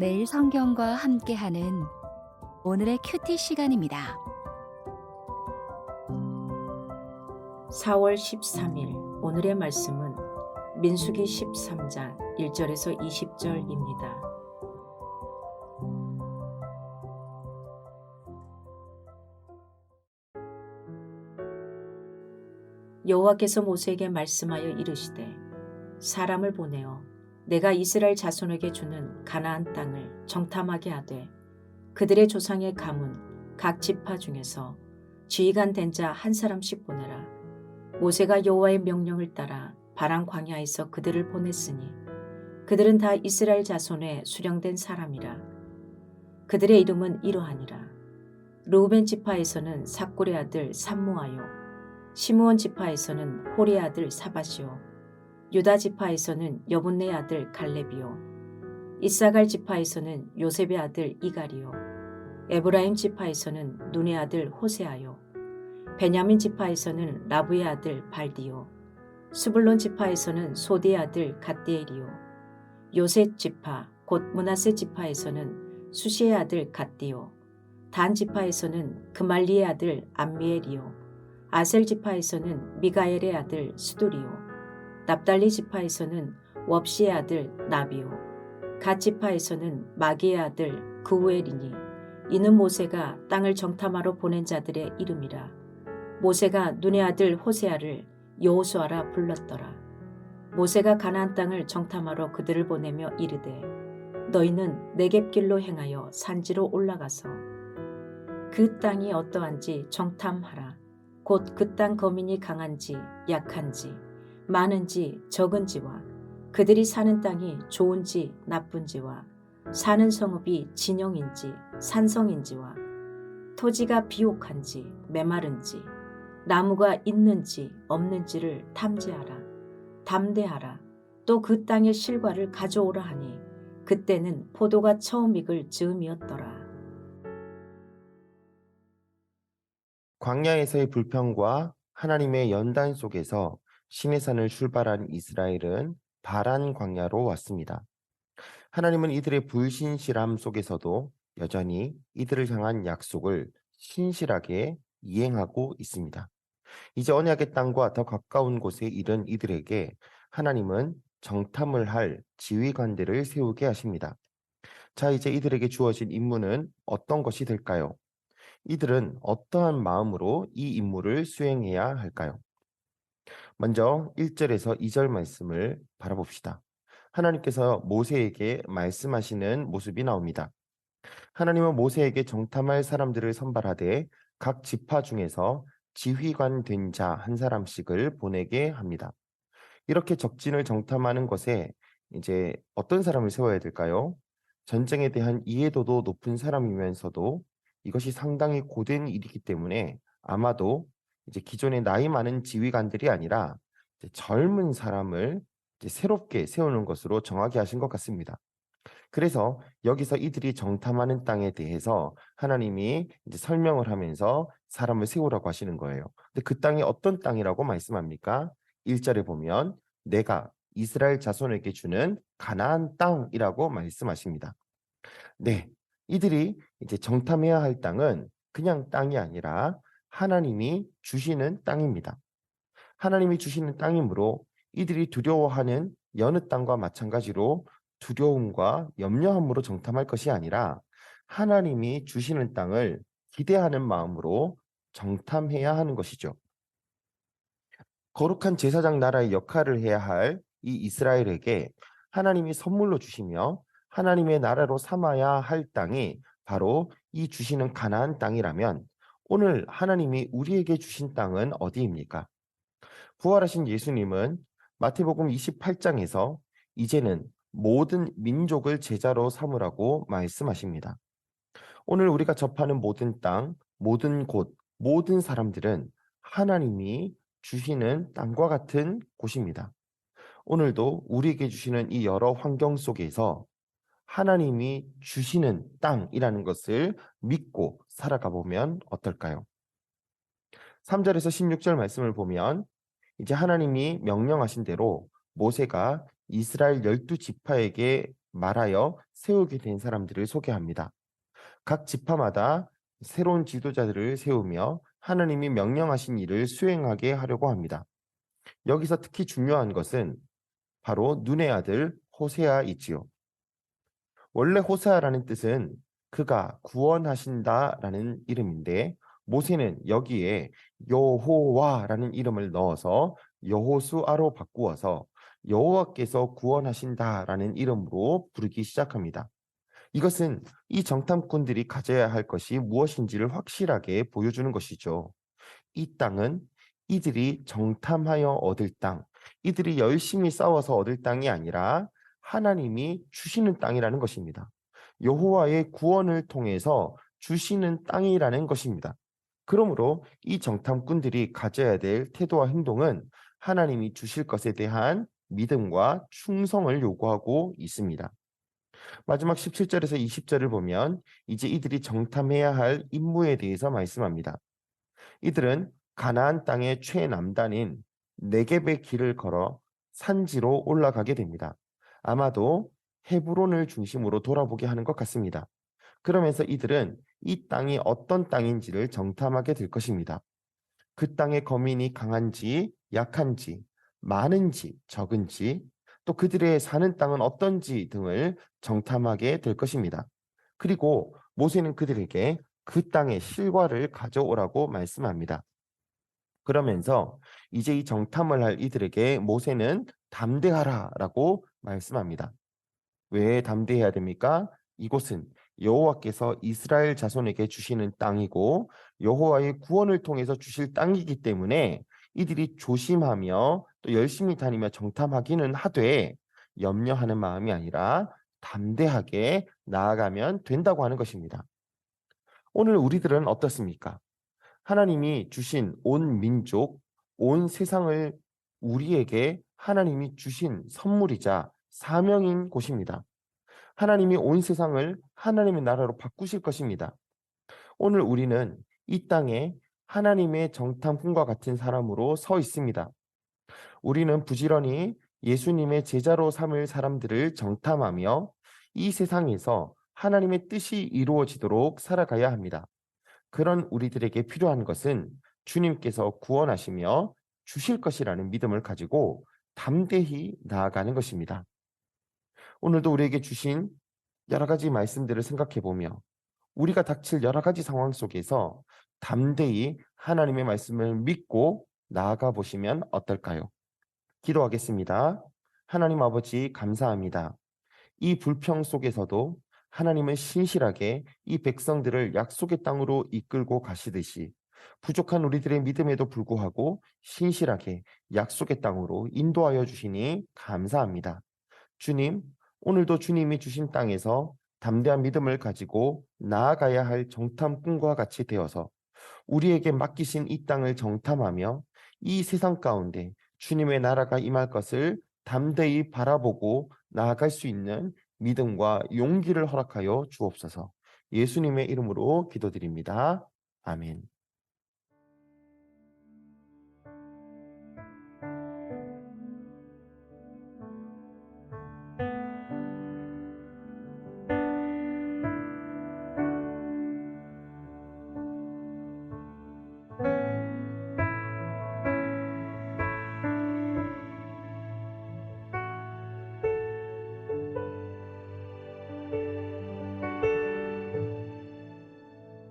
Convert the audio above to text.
매일 성경과 함께하는 오늘의 큐티 시간입니다. 4월 13일 오늘의 말씀은 민수기 13장 1절에서 20절입니다. 여호와께서 모세에게 말씀하여 이르시되 사람을 보내어 내가 이스라엘 자손에게 주는 가나안 땅을 정탐하게 하되 그들의 조상의 가문 각 지파 중에서 지휘관 된 자 한 사람씩 보내라. 모세가 여호와의 명령을 따라 바람 광야에서 그들을 보냈으니 그들은 다 이스라엘 자손의 수령된 사람이라. 그들의 이름은 이러하니라. 르우벤 지파에서는 삭골의 아들 삼무아요. 시므온 지파에서는 홀의 아들 사밧이요. 유다 지파에서는 여분네 아들 갈렙이요. 이사갈 지파에서는 요셉의 아들 이갈이요. 에브라임 지파에서는 눈의 아들 호세아요. 베냐민 지파에서는 라브의 아들 발디요. 스불론 지파에서는 소디의 아들 갓디엘이요. 요셉 지파 곧 므낫세 지파에서는 수시의 아들 갓디요. 단 지파에서는 그말리의 아들 암미엘이요. 아셀 지파에서는 미가엘의 아들 스두리요. 납달리 지파에서는 웁시의 아들 나비요. 갓 지파에서는 마기의 아들 그우엘이니 이는 모세가 땅을 정탐하러 보낸 자들의 이름이라. 모세가 눈의 아들 호세아를 여호수아라 불렀더라. 모세가 가나안 땅을 정탐하러 그들을 보내며 이르되 너희는 네겝길로 행하여 산지로 올라가서 그 땅이 어떠한지 정탐하라. 곧 그 땅 거민이 강한지 약한지 많은지 적은지와 그들이 사는 땅이 좋은지 나쁜지와 사는 성읍이 진영인지 산성인지와 토지가 비옥한지 메마른지 나무가 있는지 없는지를 탐지하라. 담대하라. 또 그 땅의 실과를 가져오라 하니 그때는 포도가 처음 익을 즈음이었더라. 광야에서의 불평과 하나님의 연단 속에서 시내산을 출발한 이스라엘은 바란 광야로 왔습니다. 하나님은 이들의 불신실함 속에서도 여전히 이들을 향한 약속을 신실하게 이행하고 있습니다. 이제 언약의 땅과 더 가까운 곳에 이른 이들에게 하나님은 정탐을 할 지휘관들을 세우게 하십니다. 자, 이제 이들에게 주어진 임무는 어떤 것이 될까요? 이들은 어떠한 마음으로 이 임무를 수행해야 할까요? 먼저 1절에서 2절 말씀을 바라봅시다. 하나님께서 모세에게 말씀하시는 모습이 나옵니다. 하나님은 모세에게 정탐할 사람들을 선발하되 각 지파 중에서 지휘관 된 자 한 사람씩을 보내게 합니다. 이렇게 적진을 정탐하는 것에 이제 어떤 사람을 세워야 될까요? 전쟁에 대한 이해도도 높은 사람이면서도 이것이 상당히 고된 일이기 때문에 아마도 이제 기존의 나이 많은 지휘관들이 아니라 이제 젊은 사람을 이제 새롭게 세우는 것으로 정하게 하신 것 같습니다. 그래서 여기서 이들이 정탐하는 땅에 대해서 하나님이 이제 설명을 하면서 사람을 세우라고 하시는 거예요. 근데 그 땅이 어떤 땅이라고 말씀합니까? 1절에 보면 내가 이스라엘 자손에게 주는 가나안 땅이라고 말씀하십니다. 네, 이들이 이제 정탐해야 할 땅은 그냥 땅이 아니라 하나님이 주시는 땅입니다. 하나님이 주시는 땅이므로 이들이 두려워하는 여느 땅과 마찬가지로 두려움과 염려함으로 정탐할 것이 아니라 하나님이 주시는 땅을 기대하는 마음으로 정탐해야 하는 것이죠. 거룩한 제사장 나라의 역할을 해야 할 이 이스라엘에게 하나님이 선물로 주시며 하나님의 나라로 삼아야 할 땅이 바로 이 주시는 가나안 땅이라면 오늘 하나님이 우리에게 주신 땅은 어디입니까? 부활하신 예수님은 마태복음 28장에서 이제는 모든 민족을 제자로 삼으라고 말씀하십니다. 오늘 우리가 접하는 모든 땅, 모든 곳, 모든 사람들은 하나님이 주시는 땅과 같은 곳입니다. 오늘도 우리에게 주시는 이 여러 환경 속에서 하나님이 주시는 땅이라는 것을 믿고 살아가 보면 어떨까요? 3절에서 16절 말씀을 보면 이제 하나님이 명령하신 대로 모세가 이스라엘 12지파에게 말하여 세우게 된 사람들을 소개합니다. 각 지파마다 새로운 지도자들을 세우며 하나님이 명령하신 일을 수행하게 하려고 합니다. 여기서 특히 중요한 것은 바로 눈의 아들 호세아이지요. 원래 호세아라는 뜻은 그가 구원하신다라는 이름인데 모세는 여기에 여호와라는 이름을 넣어서 여호수아로 바꾸어서 여호와께서 구원하신다라는 이름으로 부르기 시작합니다. 이것은 이 정탐꾼들이 가져야 할 것이 무엇인지를 확실하게 보여주는 것이죠. 이 땅은 이들이 정탐하여 얻을 땅, 이들이 열심히 싸워서 얻을 땅이 아니라 하나님이 주시는 땅이라는 것입니다. 여호와의 구원을 통해서 주시는 땅이라는 것입니다. 그러므로 이 정탐꾼들이 가져야 될 태도와 행동은 하나님이 주실 것에 대한 믿음과 충성을 요구하고 있습니다. 마지막 17절에서 20절을 보면 이제 이들이 정탐해야 할 임무에 대해서 말씀합니다. 이들은 가나안 땅의 최남단인 네겝의 길을 걸어 산지로 올라가게 됩니다. 아마도 헤브론을 중심으로 돌아보게 하는 것 같습니다. 그러면서 이들은 이 땅이 어떤 땅인지를 정탐하게 될 것입니다. 그 땅의 거민이 강한지 약한지 많은지 적은지 또 그들의 사는 땅은 어떤지 등을 정탐하게 될 것입니다. 그리고 모세는 그들에게 그 땅의 실과를 가져오라고 말씀합니다. 그러면서 이제 이 정탐을 할 이들에게 모세는 담대하라라고 말씀합니다. 왜 담대해야 됩니까? 이곳은 여호와께서 이스라엘 자손에게 주시는 땅이고 여호와의 구원을 통해서 주실 땅이기 때문에 이들이 조심하며 또 열심히 다니며 정탐하기는 하되 염려하는 마음이 아니라 담대하게 나아가면 된다고 하는 것입니다. 오늘 우리들은 어떻습니까? 하나님이 주신 온 민족, 온 세상을 우리에게 하나님이 주신 선물이자 사명인 곳입니다. 하나님이 온 세상을 하나님의 나라로 바꾸실 것입니다. 오늘 우리는 이 땅에 하나님의 정탐꾼과 같은 사람으로 서 있습니다. 우리는 부지런히 예수님의 제자로 삼을 사람들을 정탐하며 이 세상에서 하나님의 뜻이 이루어지도록 살아가야 합니다. 그런 우리들에게 필요한 것은 주님께서 구원하시며 주실 것이라는 믿음을 가지고 담대히 나아가는 것입니다. 오늘도 우리에게 주신 여러 가지 말씀들을 생각해 보며 우리가 닥칠 여러 가지 상황 속에서 담대히 하나님의 말씀을 믿고 나아가 보시면 어떨까요? 기도하겠습니다. 하나님 아버지 감사합니다. 이 불평 속에서도 하나님은 신실하게 이 백성들을 약속의 땅으로 이끌고 가시듯이 부족한 우리들의 믿음에도 불구하고 신실하게 약속의 땅으로 인도하여 주시니 감사합니다. 주님, 오늘도 주님이 주신 땅에서 담대한 믿음을 가지고 나아가야 할 정탐꾼과 같이 되어서 우리에게 맡기신 이 땅을 정탐하며 이 세상 가운데 주님의 나라가 임할 것을 담대히 바라보고 나아갈 수 있는 믿음과 용기를 허락하여 주옵소서. 예수님의 이름으로 기도드립니다. 아멘.